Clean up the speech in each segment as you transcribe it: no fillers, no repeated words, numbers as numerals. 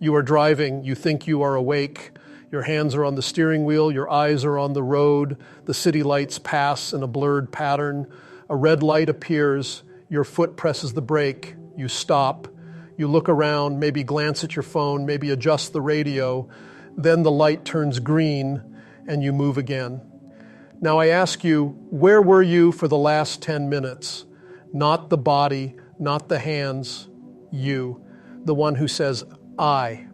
You are driving, you think you are awake. Your hands are on the steering wheel, your eyes are on the road. The city lights pass in a blurred pattern. A red light appears, your foot presses the brake, you stop. You look around, maybe glance at your phone, maybe adjust the radio. Then the light turns green and you move again. Now I ask you, where were you for the last 10 minutes? Not the body, not the hands, you, the one who says, I.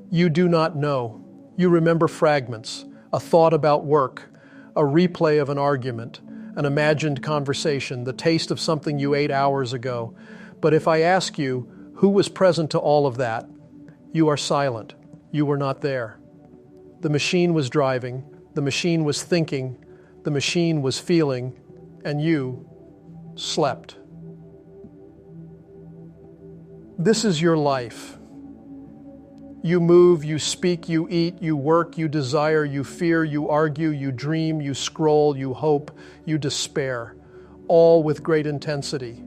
You do not know. You remember fragments, a thought about work, a replay of an argument, an imagined conversation, the taste of something you ate hours ago. But if I ask you, who was present to all of that? You are silent. You were not there. The machine was driving, the machine was thinking, the machine was feeling, and you slept. This is your life. You move, you speak, you eat, you work, you desire, you fear, you argue, you dream, you scroll, you hope, you despair, all with great intensity.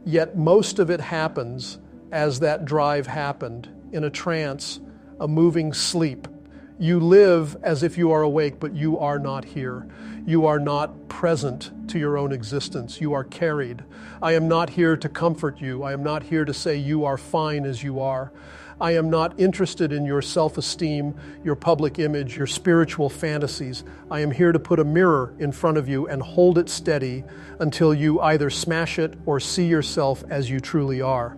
Yet most of it happens as that drive happened, in a trance, a moving sleep. You live as if you are awake, but you are not here. You are not present to your own existence. You are carried. I am not here to comfort you. I am not here to say you are fine as you are. I am not interested in your self-esteem, your public image, your spiritual fantasies. I am here to put a mirror in front of you and hold it steady until you either smash it or see yourself as you truly are.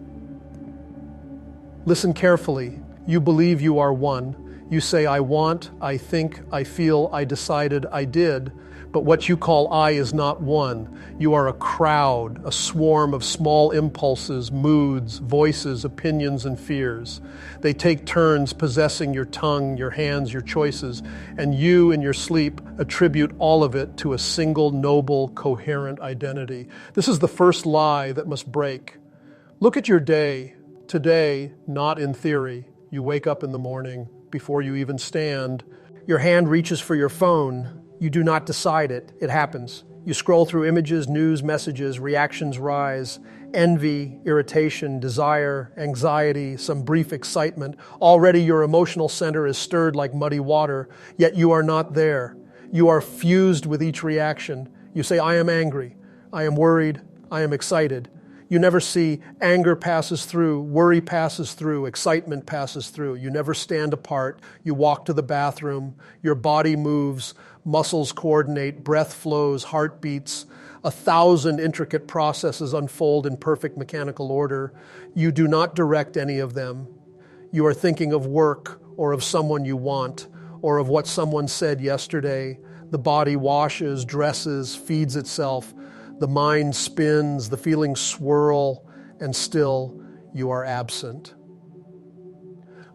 Listen carefully. You believe you are one. You say, I want, I think, I feel, I decided, I did. But what you call I is not one. You are a crowd, a swarm of small impulses, moods, voices, opinions, and fears. They take turns possessing your tongue, your hands, your choices, and you in your sleep attribute all of it to a single, noble, coherent identity. This is the first lie that must break. Look at your day. Today, not in theory. You wake up in the morning before you even stand. Your hand reaches for your phone. You do not decide it. It happens. You scroll through images, news, messages, reactions rise, envy, irritation, desire, anxiety, some brief excitement. Already your emotional center is stirred like muddy water, yet you are not there. You are fused with each reaction. You say, I am angry, I am worried, I am excited. You never see anger passes through, worry passes through, excitement passes through. You never stand apart. You walk to the bathroom. Your body moves, muscles coordinate, breath flows, heart beats. 1,000 intricate processes unfold in perfect mechanical order. You do not direct any of them. You are thinking of work or of someone you want or of what someone said yesterday. The body washes, dresses, feeds itself. The mind spins, the feelings swirl, and still you are absent.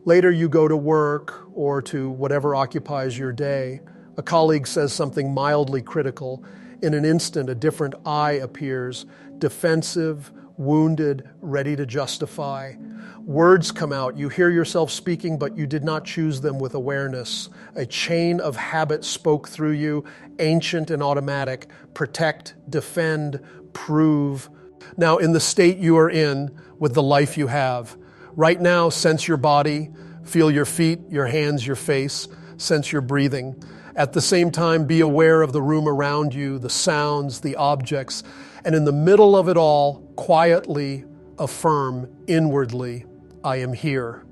Later you go to work or to whatever occupies your day. A colleague says something mildly critical. In an instant, a different I appears, defensive, wounded, ready to justify. Words come out. You hear yourself speaking, but you did not choose them with awareness. A chain of habit spoke through you, ancient and automatic. Protect, defend, prove. Now, in the state you are in, with the life you have, right now, sense your body, feel your feet, your hands, your face, sense your breathing. At the same time, be aware of the room around you, the sounds, the objects, and in the middle of it all, quietly affirm inwardly, I am here.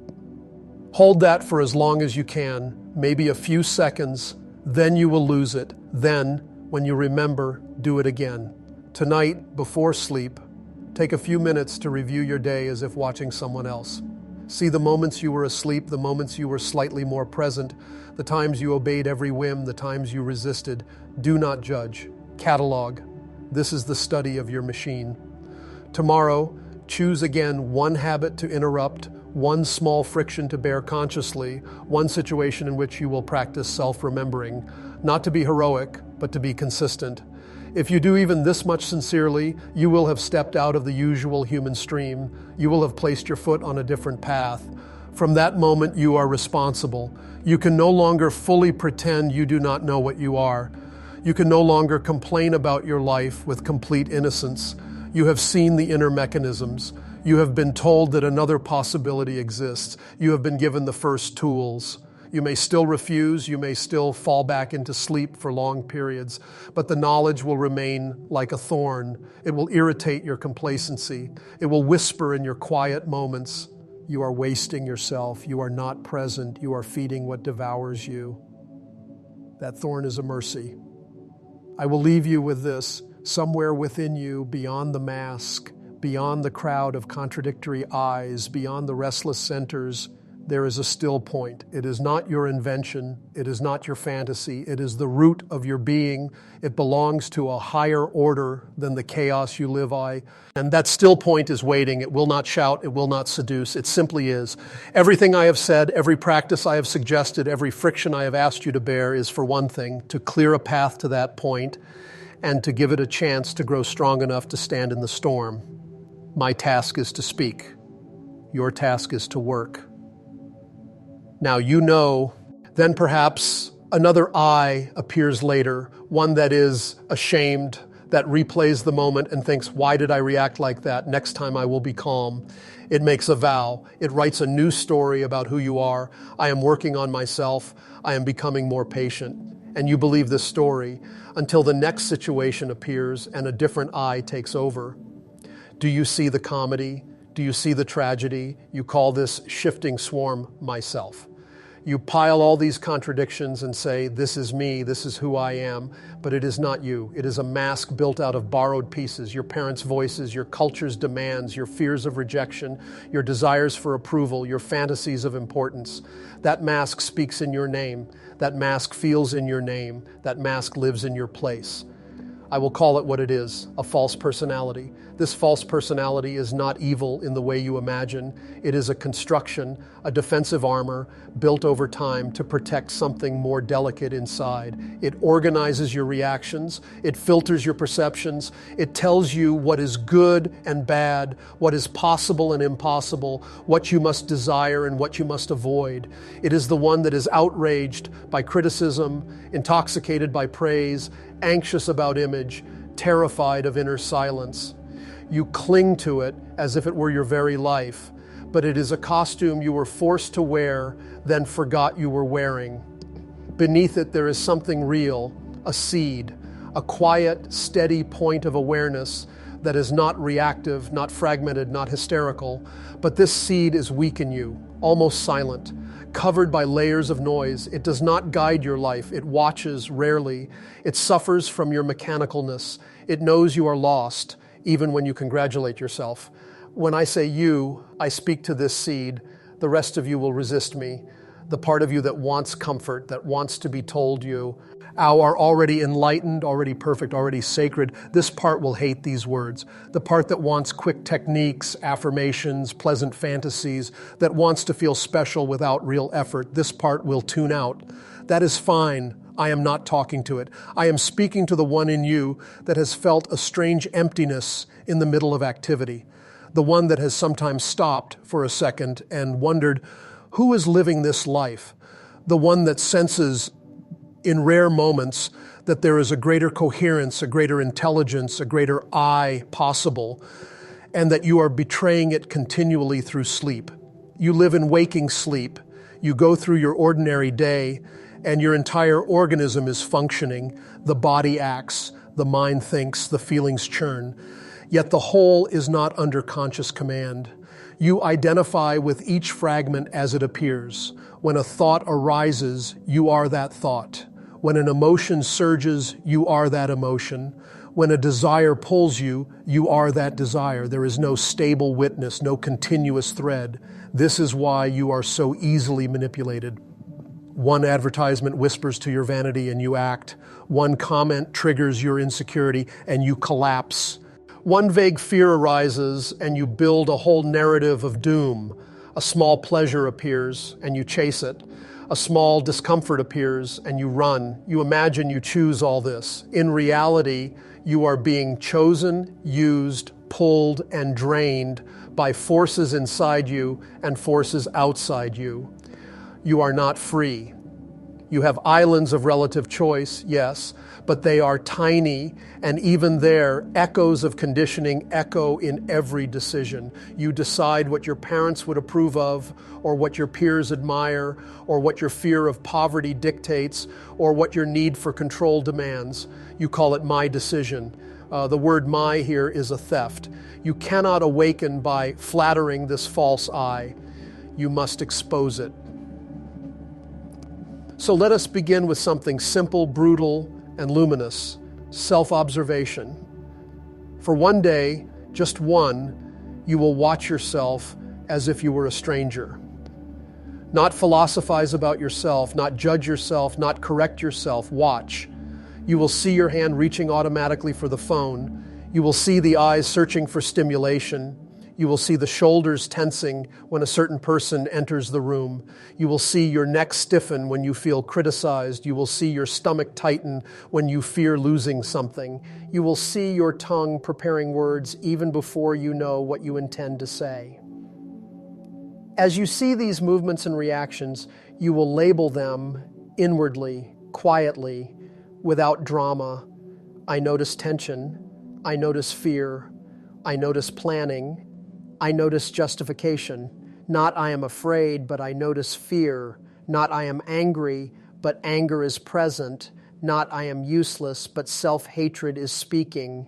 Hold that for as long as you can, maybe a few seconds, then you will lose it. Then, when you remember, do it again. Tonight, before sleep, take a few minutes to review your day as if watching someone else. See the moments you were asleep, the moments you were slightly more present, the times you obeyed every whim, the times you resisted. Do not judge. Catalog. This is the study of your machine. Tomorrow, choose again one habit to interrupt, one small friction to bear consciously, one situation in which you will practice self-remembering, not to be heroic, but to be consistent. If you do even this much sincerely, you will have stepped out of the usual human stream. You will have placed your foot on a different path. From that moment, you are responsible. You can no longer fully pretend you do not know what you are. You can no longer complain about your life with complete innocence. You have seen the inner mechanisms. You have been told that another possibility exists. You have been given the first tools. You may still refuse, you may still fall back into sleep for long periods, but the knowledge will remain like a thorn. It will irritate your complacency. It will whisper in your quiet moments. You are wasting yourself. You are not present. You are feeding what devours you. That thorn is a mercy. I will leave you with this. Somewhere within you, beyond the mask, beyond the crowd of contradictory eyes, beyond the restless centers, there is a still point. It is not your invention. It is not your fantasy. It is the root of your being. It belongs to a higher order than the chaos you live by. And that still point is waiting. It will not shout. It will not seduce. It simply is. Everything I have said, every practice I have suggested, every friction I have asked you to bear is for one thing, to clear a path to that point and to give it a chance to grow strong enough to stand in the storm. My task is to speak. Your task is to work. Now you know, then perhaps another I appears later, one that is ashamed, that replays the moment and thinks, why did I react like that? Next time I will be calm. It makes a vow. It writes a new story about who you are. I am working on myself. I am becoming more patient. And you believe this story until the next situation appears and a different I takes over. Do you see the comedy? Do you see the tragedy? You call this shifting swarm myself. You pile all these contradictions and say, this is me, this is who I am, but it is not you. It is a mask built out of borrowed pieces, your parents' voices, your culture's demands, your fears of rejection, your desires for approval, your fantasies of importance. That mask speaks in your name. That mask feels in your name. That mask lives in your place. I will call it what it is, a false personality. This false personality is not evil in the way you imagine. It is a construction, a defensive armor built over time to protect something more delicate inside. It organizes your reactions. It filters your perceptions. It tells you what is good and bad, what is possible and impossible, what you must desire and what you must avoid. It is the one that is outraged by criticism, intoxicated by praise, anxious about image, terrified of inner silence. You cling to it as if it were your very life, but it is a costume you were forced to wear, then forgot you were wearing. Beneath it, there is something real, a seed, a quiet, steady point of awareness that is not reactive, not fragmented, not hysterical, but this seed is weak in you, almost silent, covered by layers of noise. It does not guide your life. It watches rarely. It suffers from your mechanicalness. It knows you are lost, even when you congratulate yourself. When I say you, I speak to this seed. The rest of you will resist me. The part of you that wants comfort, that wants to be told you are already enlightened, already perfect, already sacred. This part will hate these words. The part that wants quick techniques, affirmations, pleasant fantasies, that wants to feel special without real effort, this part will tune out. That is fine. I am not talking to it. I am speaking to the one in you that has felt a strange emptiness in the middle of activity. The one that has sometimes stopped for a second and wondered, who is living this life? The one that senses in rare moments that there is a greater coherence, a greater intelligence, a greater I possible, and that you are betraying it continually through sleep. You live in waking sleep. You go through your ordinary day, and your entire organism is functioning. The body acts, the mind thinks, the feelings churn. Yet the whole is not under conscious command. You identify with each fragment as it appears. When a thought arises, you are that thought. When an emotion surges, you are that emotion. When a desire pulls you, you are that desire. There is no stable witness, no continuous thread. This is why you are so easily manipulated. One advertisement whispers to your vanity and you act. One comment triggers your insecurity and you collapse. One vague fear arises and you build a whole narrative of doom. A small pleasure appears and you chase it. A small discomfort appears and you run. You imagine you choose all this. In reality, you are being chosen, used, pulled, and drained by forces inside you and forces outside you. You are not free. You have islands of relative choice, yes, but they are tiny, and even there, echoes of conditioning echo in every decision. You decide what your parents would approve of, or what your peers admire, or what your fear of poverty dictates, or what your need for control demands. You call it my decision. The word my here is a theft. You cannot awaken by flattering this false I. You must expose it. So let us begin with something simple, brutal, and luminous, self-observation. For one day, just one, you will watch yourself as if you were a stranger. Not philosophize about yourself, not judge yourself, not correct yourself. Watch. You will see your hand reaching automatically for the phone. You will see the eyes searching for stimulation. You will see the shoulders tensing when a certain person enters the room. You will see your neck stiffen when you feel criticized. You will see your stomach tighten when you fear losing something. You will see your tongue preparing words even before you know what you intend to say. As you see these movements and reactions, you will label them inwardly, quietly, without drama. I notice tension. I notice fear. I notice planning. I notice justification. Not I am afraid, but I notice fear. Not I am angry, but anger is present. Not I am useless, but self-hatred is speaking.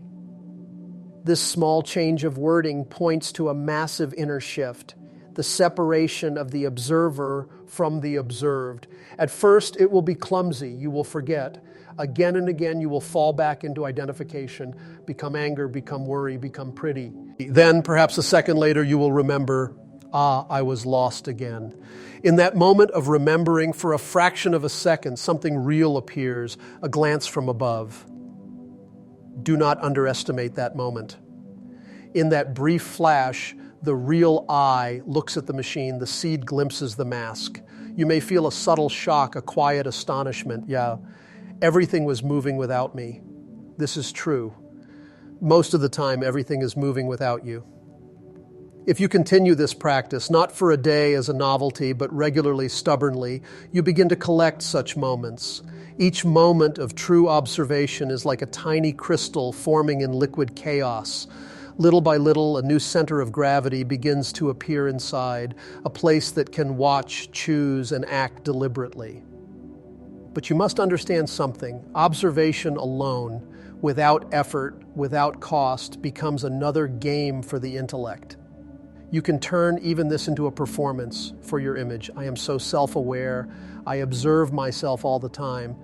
This small change of wording points to a massive inner shift, the separation of the observer from the observed. At first, it will be clumsy. You will forget. Again and again, you will fall back into identification, become anger, become worry, become pretty. Then, perhaps a second later, you will remember, I was lost again. In that moment of remembering, for a fraction of a second, something real appears, a glance from above. Do not underestimate that moment. In that brief flash, the real I looks at the machine, the seed glimpses the mask. You may feel a subtle shock, a quiet astonishment. Yeah, everything was moving without me. This is true. Most of the time, everything is moving without you. If you continue this practice, not for a day as a novelty, but regularly, stubbornly, you begin to collect such moments. Each moment of true observation is like a tiny crystal forming in liquid chaos. Little by little, a new center of gravity begins to appear inside, a place that can watch, choose, and act deliberately. But you must understand something. Observation alone, without effort, without cost, becomes another game for the intellect. You can turn even this into a performance for your image. I am so self-aware. I observe myself all the time.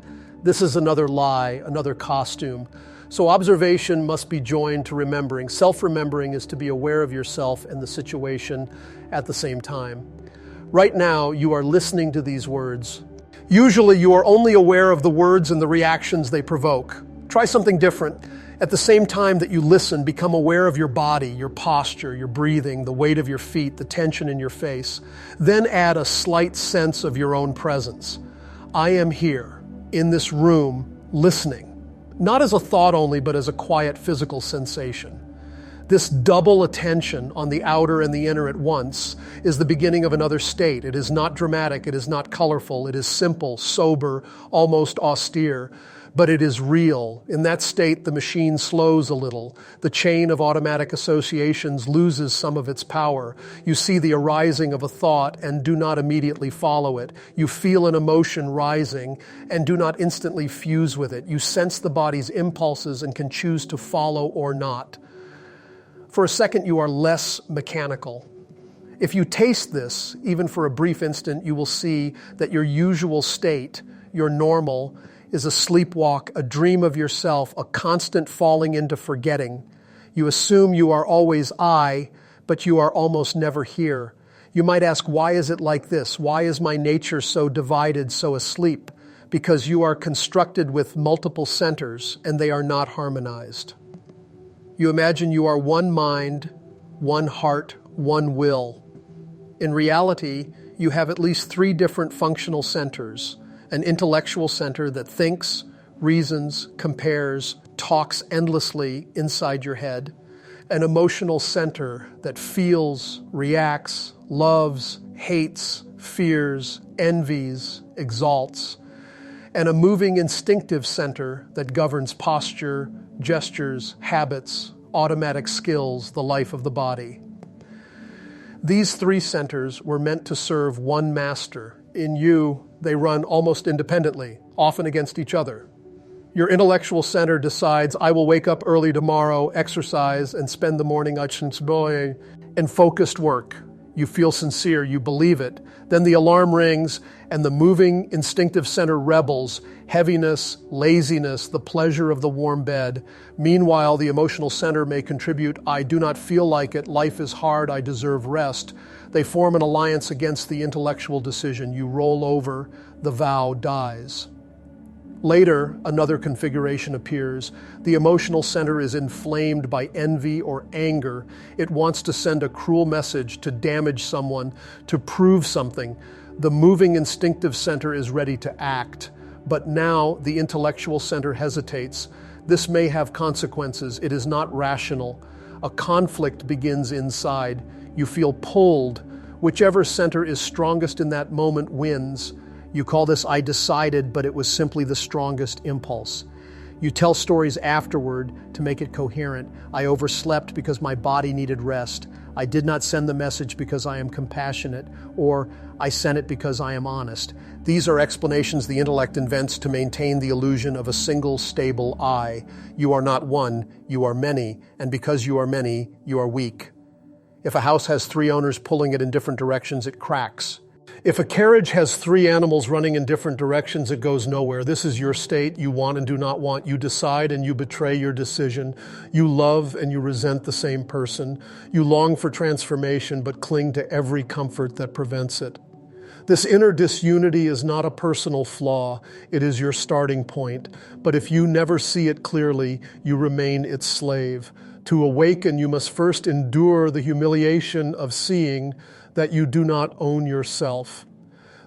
This is another lie, another costume. So observation must be joined to remembering. Self-remembering is to be aware of yourself and the situation at the same time. Right now, you are listening to these words. Usually, you are only aware of the words and the reactions they provoke. Try something different. At the same time that you listen, become aware of your body, your posture, your breathing, the weight of your feet, the tension in your face. Then add a slight sense of your own presence. I am here, in this room, listening. Not as a thought only, but as a quiet physical sensation. This double attention on the outer and the inner at once is the beginning of another state. It is not dramatic, it is not colorful, it is simple, sober, almost austere, but it is real. In that state, the machine slows a little. The chain of automatic associations loses some of its power. You see the arising of a thought and do not immediately follow it. You feel an emotion rising and do not instantly fuse with it. You sense the body's impulses and can choose to follow or not. For a second, you are less mechanical. If you taste this, even for a brief instant, you will see that your usual state, your normal, is a sleepwalk, a dream of yourself, a constant falling into forgetting. You assume you are always I, but you are almost never here. You might ask, why is it like this? Why is my nature so divided, so asleep? Because you are constructed with multiple centers and they are not harmonized. You imagine you are one mind, one heart, one will. In reality, you have at least 3 different functional centers. An intellectual center that thinks, reasons, compares, talks endlessly inside your head. An emotional center that feels, reacts, loves, hates, fears, envies, exalts. and a moving instinctive center that governs posture, gestures, habits, automatic skills, the life of the body. These three centers were meant to serve one master. In you, they run almost independently, often against each other. Your intellectual center decides, I will wake up early tomorrow, exercise, and spend the morning in focused work. You feel sincere, you believe it. Then the alarm rings, and the moving instinctive center rebels, heaviness, laziness, the pleasure of the warm bed. Meanwhile, the emotional center may contribute, I do not feel like it, life is hard, I deserve rest. They form an alliance against the intellectual decision. You roll over, the vow dies. Later, another configuration appears. The emotional center is inflamed by envy or anger. It wants to send a cruel message, to damage someone, to prove something. The moving instinctive center is ready to act. But now the intellectual center hesitates. This may have consequences. It is not rational. A conflict begins inside. You feel pulled. Whichever center is strongest in that moment wins. You call this I decided, but it was simply the strongest impulse. You tell stories afterward to make it coherent. I overslept because my body needed rest. I did not send the message because I am compassionate, or I sent it because I am honest. These are explanations the intellect invents to maintain the illusion of a single stable I. You are not one, you are many, and because you are many, you are weak. If a house has three owners pulling it in different directions, it cracks. If a carriage has three animals running in different directions, it goes nowhere. This is your state. You want and do not want. You decide and you betray your decision. You love and you resent the same person. You long for transformation, but cling to every comfort that prevents it. This inner disunity is not a personal flaw. It is your starting point. But if you never see it clearly, you remain its slave. To awaken, you must first endure the humiliation of seeing that you do not own yourself.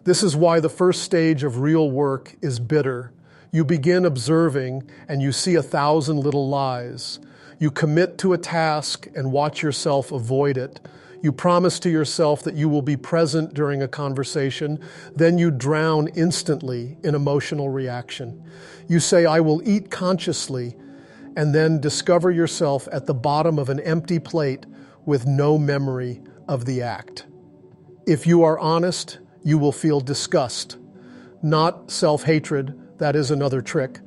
This is why the first stage of real work is bitter. You begin observing and you see 1,000 little lies. You commit to a task and watch yourself avoid it. You promise to yourself that you will be present during a conversation. Then you drown instantly in emotional reaction. You say, I will eat consciously, and then discover yourself at the bottom of an empty plate with no memory of the act. If you are honest, you will feel disgust, not self-hatred, that is another trick,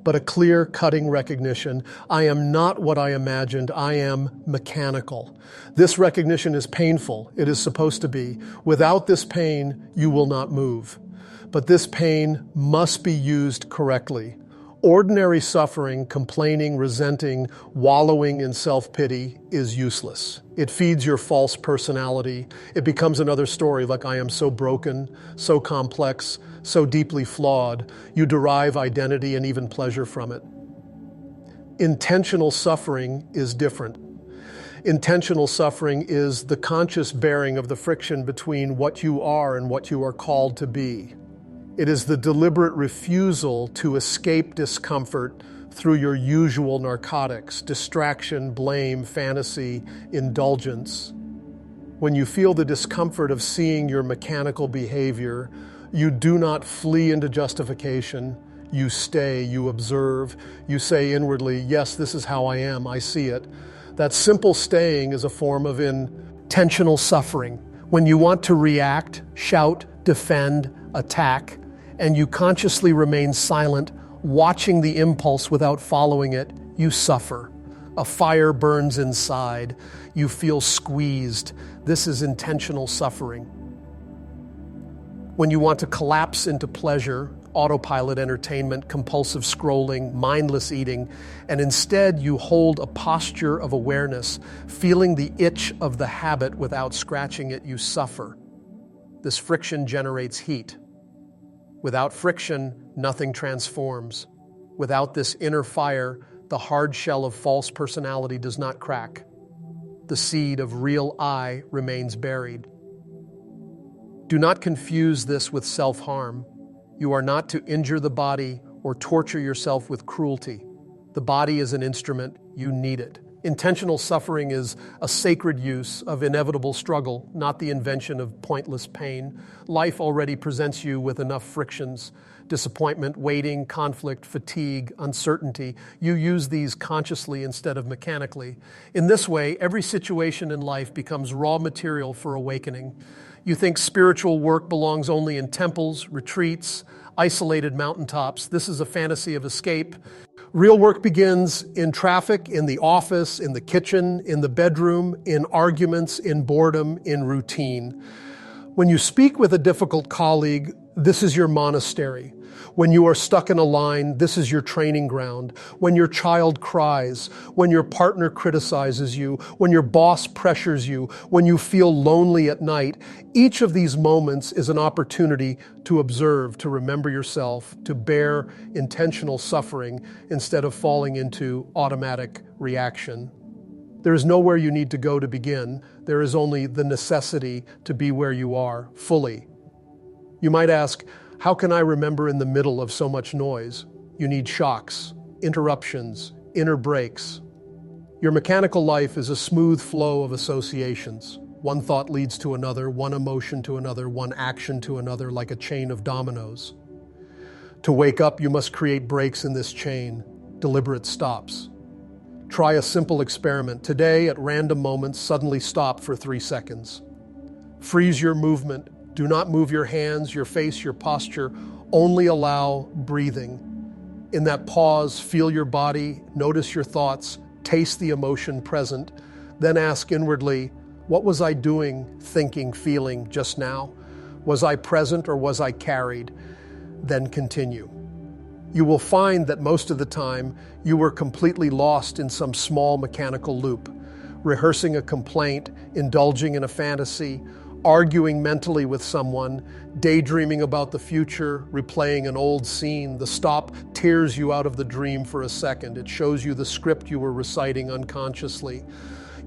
but a clear, cutting recognition. I am not what I imagined, I am mechanical. This recognition is painful, it is supposed to be. Without this pain, you will not move. But this pain must be used correctly. Ordinary suffering, complaining, resenting, wallowing in self-pity is useless. It feeds your false personality. It becomes another story like I am so broken, so complex, so deeply flawed. You derive identity and even pleasure from it. Intentional suffering is different. Intentional suffering is the conscious bearing of the friction between what you are and what you are called to be. It is the deliberate refusal to escape discomfort through your usual narcotics, distraction, blame, fantasy, indulgence. When you feel the discomfort of seeing your mechanical behavior, you do not flee into justification. You stay, you observe, you say inwardly, yes, this is how I am, I see it. That simple staying is a form of intentional suffering. When you want to react, shout, defend, attack, and you consciously remain silent, watching the impulse without following it, you suffer. A fire burns inside. You feel squeezed. This is intentional suffering. When you want to collapse into pleasure, autopilot entertainment, compulsive scrolling, mindless eating, and instead you hold a posture of awareness, feeling the itch of the habit without scratching it, you suffer. This friction generates heat. Without friction, nothing transforms. Without this inner fire, the hard shell of false personality does not crack. The seed of real I remains buried. Do not confuse this with self-harm. You are not to injure the body or torture yourself with cruelty. The body is an instrument, you need it. Intentional suffering is a sacred use of inevitable struggle, not the invention of pointless pain. Life already presents you with enough frictions: disappointment, waiting, conflict, fatigue, uncertainty. You use these consciously instead of mechanically. In this way, every situation in life becomes raw material for awakening. You think spiritual work belongs only in temples, retreats, isolated mountaintops. This is a fantasy of escape. Real work begins in traffic, in the office, in the kitchen, in the bedroom, in arguments, in boredom, in routine. When you speak with a difficult colleague, this is your monastery. When you are stuck in a line, this is your training ground. When your child cries, when your partner criticizes you, when your boss pressures you, when you feel lonely at night, each of these moments is an opportunity to observe, to remember yourself, to bear intentional suffering instead of falling into automatic reaction. There is nowhere you need to go to begin. There is only the necessity to be where you are fully. You might ask, how can I remember in the middle of so much noise? You need shocks, interruptions, inner breaks. Your mechanical life is a smooth flow of associations. One thought leads to another, one emotion to another, one action to another, like a chain of dominoes. To wake up, you must create breaks in this chain, deliberate stops. Try a simple experiment. Today, at random moments, suddenly stop for 3 seconds. Freeze your movement. Do not move your hands, your face, your posture. Only allow breathing. In that pause, feel your body, notice your thoughts, taste the emotion present. Then ask inwardly, what was I doing, thinking, feeling just now? Was I present or was I carried? Then continue. You will find that most of the time you were completely lost in some small mechanical loop, rehearsing a complaint, indulging in a fantasy, arguing mentally with someone, daydreaming about the future, replaying an old scene. The stop tears you out of the dream for a second. It shows you the script you were reciting unconsciously.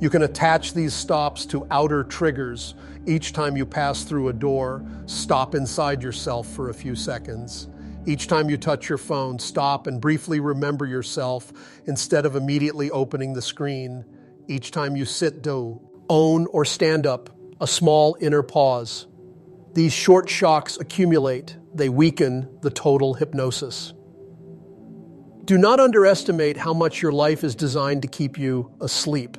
You can attach these stops to outer triggers. Each time you pass through a door, stop inside yourself for a few seconds. Each time you touch your phone, stop and briefly remember yourself instead of immediately opening the screen. Each time you sit, do, own, or stand up, a small inner pause. These short shocks accumulate. They weaken the total hypnosis. Do not underestimate how much your life is designed to keep you asleep.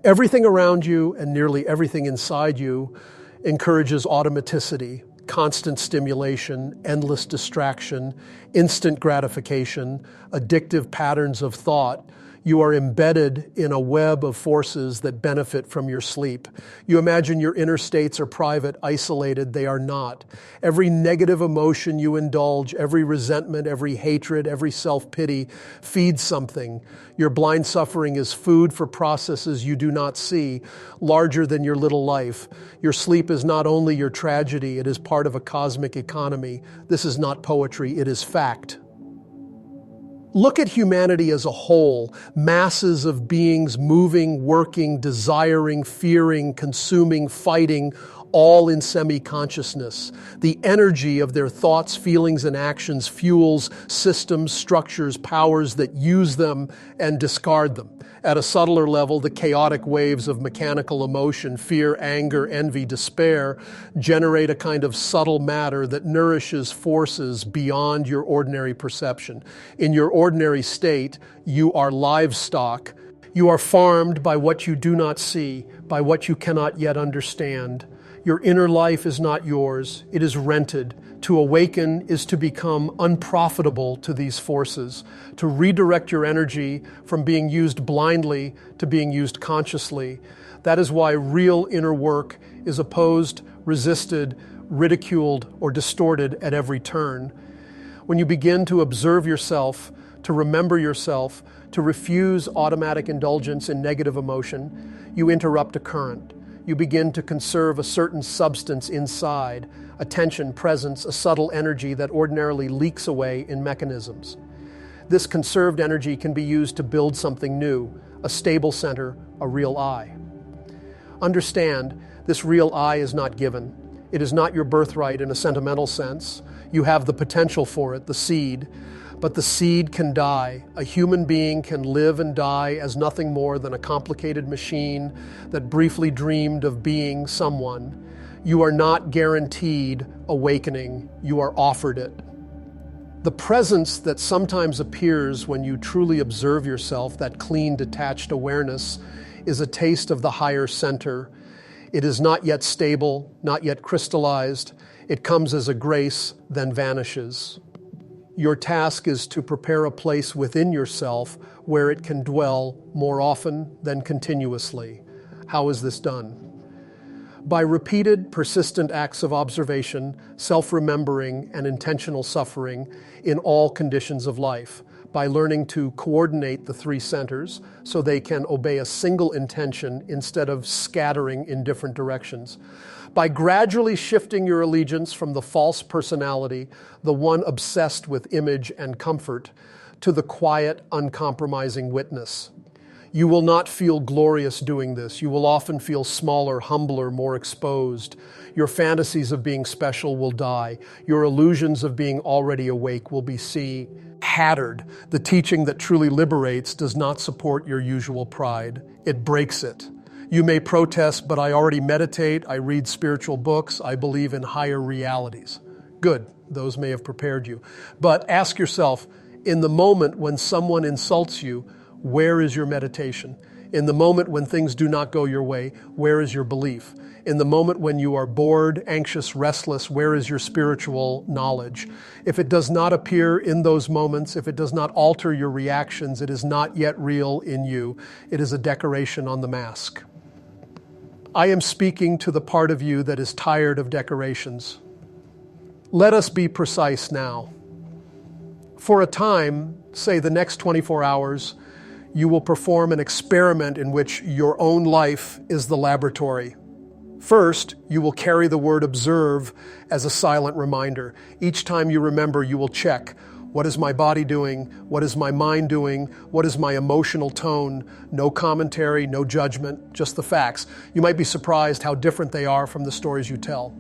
Everything around you and nearly everything inside you encourages automaticity, constant stimulation, endless distraction, instant gratification, addictive patterns of thought. You are embedded in a web of forces that benefit from your sleep. You imagine your inner states are private, isolated. They are not. Every negative emotion you indulge, every resentment, every hatred, every self-pity feeds something. Your blind suffering is food for processes you do not see, larger than your little life. Your sleep is not only your tragedy, it is part of a cosmic economy. This is not poetry, it is fact. Look at humanity as a whole, masses of beings moving, working, desiring, fearing, consuming, fighting, all in semi-consciousness. The energy of their thoughts, feelings, and actions fuels systems, structures, powers that use them and discard them. At a subtler level, the chaotic waves of mechanical emotion, fear, anger, envy, despair, generate a kind of subtle matter that nourishes forces beyond your ordinary perception. In your ordinary state, you are livestock. You are farmed by what you do not see, by what you cannot yet understand. Your inner life is not yours. It is rented. To awaken is to become unprofitable to these forces, to redirect your energy from being used blindly to being used consciously. That is why real inner work is opposed, resisted, ridiculed, or distorted at every turn. When you begin to observe yourself, to remember yourself, to refuse automatic indulgence in negative emotion, you interrupt a current. You begin to conserve a certain substance inside, attention, presence, a subtle energy that ordinarily leaks away in mechanisms. This conserved energy can be used to build something new, a stable center, a real I. Understand, this real I is not given. It is not your birthright in a sentimental sense. You have the potential for it, the seed, but the seed can die. A human being can live and die as nothing more than a complicated machine that briefly dreamed of being someone. You are not guaranteed awakening. You are offered it. The presence that sometimes appears when you truly observe yourself, that clean, detached awareness, is a taste of the higher center. It is not yet stable, not yet crystallized. It comes as a grace, then vanishes. Your task is to prepare a place within yourself where it can dwell more often than continuously. How is this done? By repeated, persistent acts of observation, self-remembering, and intentional suffering in all conditions of life. By learning to coordinate the three centers so they can obey a single intention instead of scattering in different directions. By gradually shifting your allegiance from the false personality, the one obsessed with image and comfort, to the quiet, uncompromising witness. You will not feel glorious doing this. You will often feel smaller, humbler, more exposed. Your fantasies of being special will die. Your illusions of being already awake will be shattered. The teaching that truly liberates does not support your usual pride. It breaks it. You may protest, but I already meditate, I read spiritual books, I believe in higher realities. Good, those may have prepared you. But ask yourself, in the moment when someone insults you, where is your meditation? In the moment when things do not go your way, where is your belief? In the moment when you are bored, anxious, restless, where is your spiritual knowledge? If it does not appear in those moments, if it does not alter your reactions, it is not yet real in you. It is a decoration on the mask. I am speaking to the part of you that is tired of decorations. Let us be precise now. For a time, say the next 24 hours, you will perform an experiment in which your own life is the laboratory. First, you will carry the word observe as a silent reminder. Each time you remember, you will check, what is my body doing? What is my mind doing? What is my emotional tone? No commentary, no judgment, just the facts. You might be surprised how different they are from the stories you tell.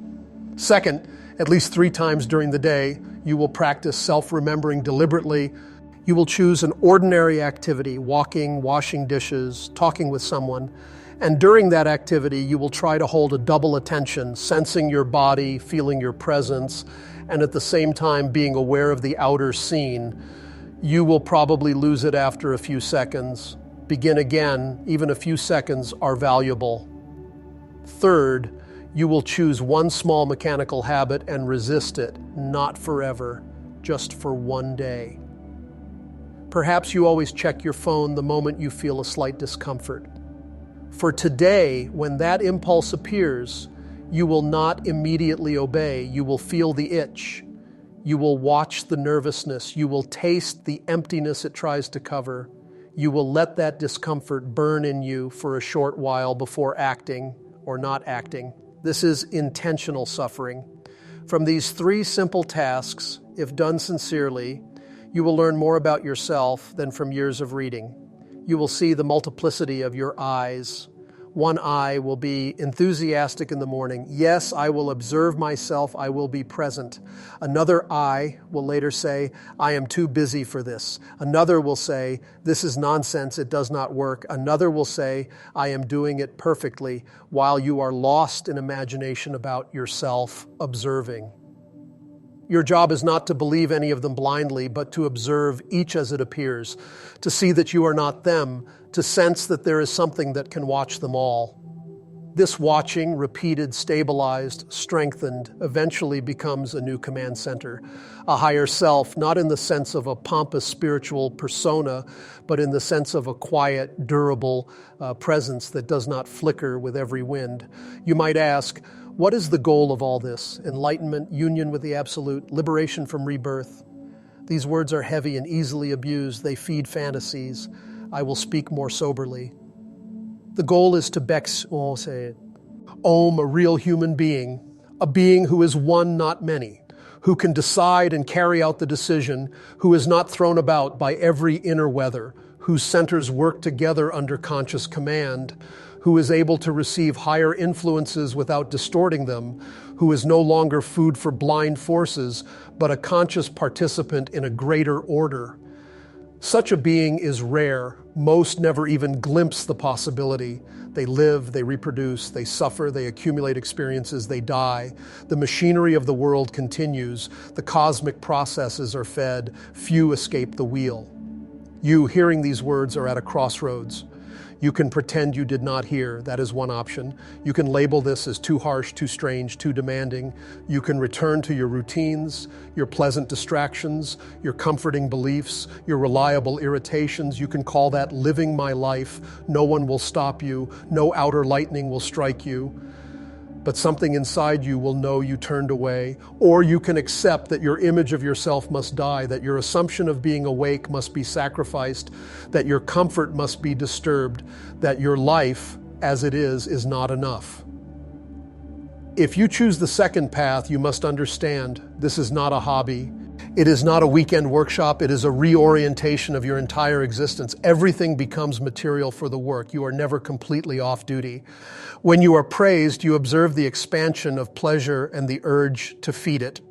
Second, at least 3 times during the day, you will practice self-remembering deliberately. You will choose an ordinary activity, walking, washing dishes, talking with someone, and during that activity, you will try to hold a double attention, sensing your body, feeling your presence, and at the same time being aware of the outer scene. You will probably lose it after a few seconds. Begin again. Even a few seconds are valuable. Third, you will choose one small mechanical habit and resist it, not forever, just for one day. Perhaps you always check your phone the moment you feel a slight discomfort. For today, when that impulse appears, you will not immediately obey. You will feel the itch. You will watch the nervousness. You will taste the emptiness it tries to cover. You will let that discomfort burn in you for a short while before acting or not acting. This is intentional suffering. From these 3 simple tasks, if done sincerely, you will learn more about yourself than from years of reading. You will see the multiplicity of your eyes. One eye will be enthusiastic in the morning. Yes, I will observe myself. I will be present. Another eye will later say, I am too busy for this. Another will say, this is nonsense. It does not work. Another will say, I am doing it perfectly, while you are lost in imagination about yourself observing. Your job is not to believe any of them blindly, but to observe each as it appears, to see that you are not them, to sense that there is something that can watch them all. This watching, repeated, stabilized, strengthened, eventually becomes a new command center, a higher self, not in the sense of a pompous spiritual persona, but in the sense of a quiet, durable presence that does not flicker with every wind. You might ask, what is the goal of all this? Enlightenment, union with the Absolute, liberation from rebirth? These words are heavy and easily abused. They feed fantasies. I will speak more soberly. The goal is to Om, a real human being, a being who is one, not many, who can decide and carry out the decision, who is not thrown about by every inner weather, whose centers work together under conscious command, who is able to receive higher influences without distorting them, who is no longer food for blind forces, but a conscious participant in a greater order. Such a being is rare. Most never even glimpse the possibility. They live, they reproduce, they suffer, they accumulate experiences, they die. The machinery of the world continues. The cosmic processes are fed. Few escape the wheel. You, hearing these words, are at a crossroads. You can pretend you did not hear. That is one option. You can label this as too harsh, too strange, too demanding. You can return to your routines, your pleasant distractions, your comforting beliefs, your reliable irritations. You can call that living my life. No one will stop you. No outer lightning will strike you. But something inside you will know you turned away. Or you can accept that your image of yourself must die, that your assumption of being awake must be sacrificed, that your comfort must be disturbed, that your life, as it is not enough. If you choose the second path, you must understand this is not a hobby. It is not a weekend workshop. It is a reorientation of your entire existence. Everything becomes material for the work. You are never completely off duty. When you are praised, you observe the expansion of pleasure and the urge to feed it.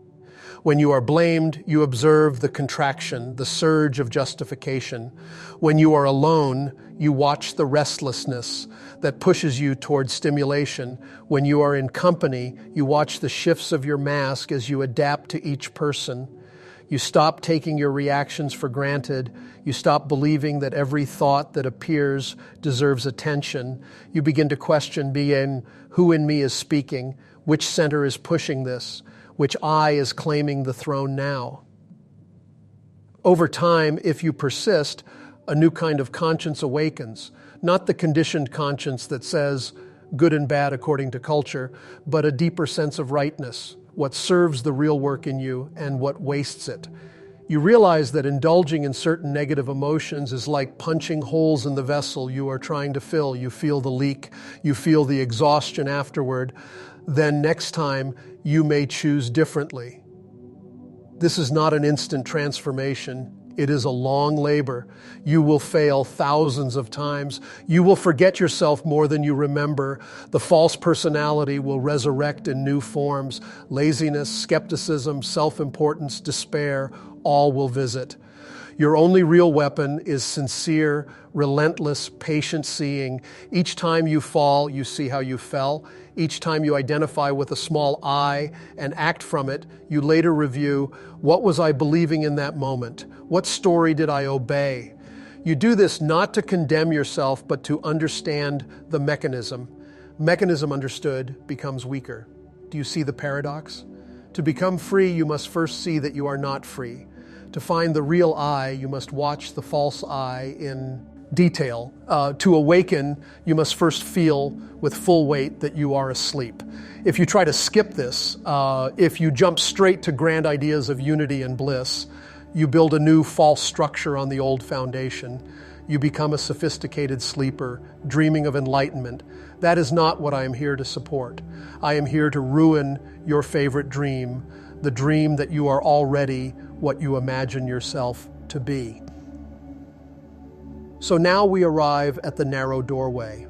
When you are blamed, you observe the contraction, the surge of justification. When you are alone, you watch the restlessness that pushes you toward stimulation. When you are in company, you watch the shifts of your mask as you adapt to each person. You stop taking your reactions for granted. You stop believing that every thought that appears deserves attention. You begin to question being who in me is speaking, which center is pushing this, which I is claiming the throne now. Over time, if you persist, a new kind of conscience awakens, not the conditioned conscience that says good and bad according to culture, but a deeper sense of rightness, what serves the real work in you and what wastes it. You realize that indulging in certain negative emotions is like punching holes in the vessel you are trying to fill. You feel the leak, you feel the exhaustion afterward. Then next time, you may choose differently. This is not an instant transformation. It is a long labor. You will fail thousands of times. You will forget yourself more than you remember. The false personality will resurrect in new forms. Laziness, skepticism, self-importance, despair, all will visit. Your only real weapon is sincere, relentless, patient seeing. Each time you fall, you see how you fell. Each time you identify with a small I and act from it, you later review, what was I believing in that moment? What story did I obey? You do this not to condemn yourself, but to understand the mechanism. Mechanism understood becomes weaker. Do you see the paradox? To become free, you must first see that you are not free. To find the real I, you must watch the false I in detail. To awaken, you must first feel with full weight that you are asleep. If you try to skip this, if you jump straight to grand ideas of unity and bliss, you build a new false structure on the old foundation. You become a sophisticated sleeper, dreaming of enlightenment. That is not what I am here to support. I am here to ruin your favorite dream, the dream that you are already what you imagine yourself to be. So now we arrive at the narrow doorway.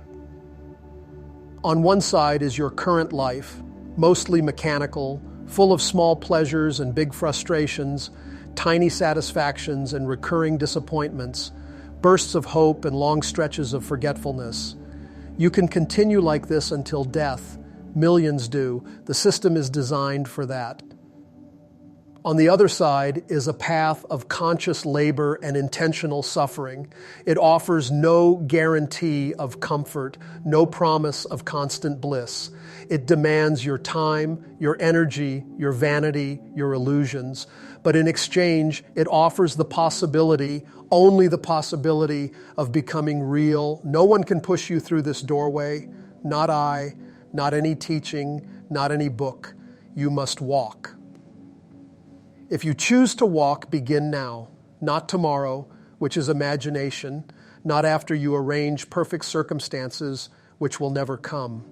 On one side is your current life, mostly mechanical, full of small pleasures and big frustrations, tiny satisfactions and recurring disappointments, bursts of hope and long stretches of forgetfulness. You can continue like this until death. Millions do. The system is designed for that. On the other side is a path of conscious labor and intentional suffering. It offers no guarantee of comfort, no promise of constant bliss. It demands your time, your energy, your vanity, your illusions. But in exchange, it offers the possibility, only the possibility, of becoming real. No one can push you through this doorway. Not I, not any teaching, not any book. You must walk. If you choose to walk, begin now, not tomorrow, which is imagination, not after you arrange perfect circumstances, which will never come.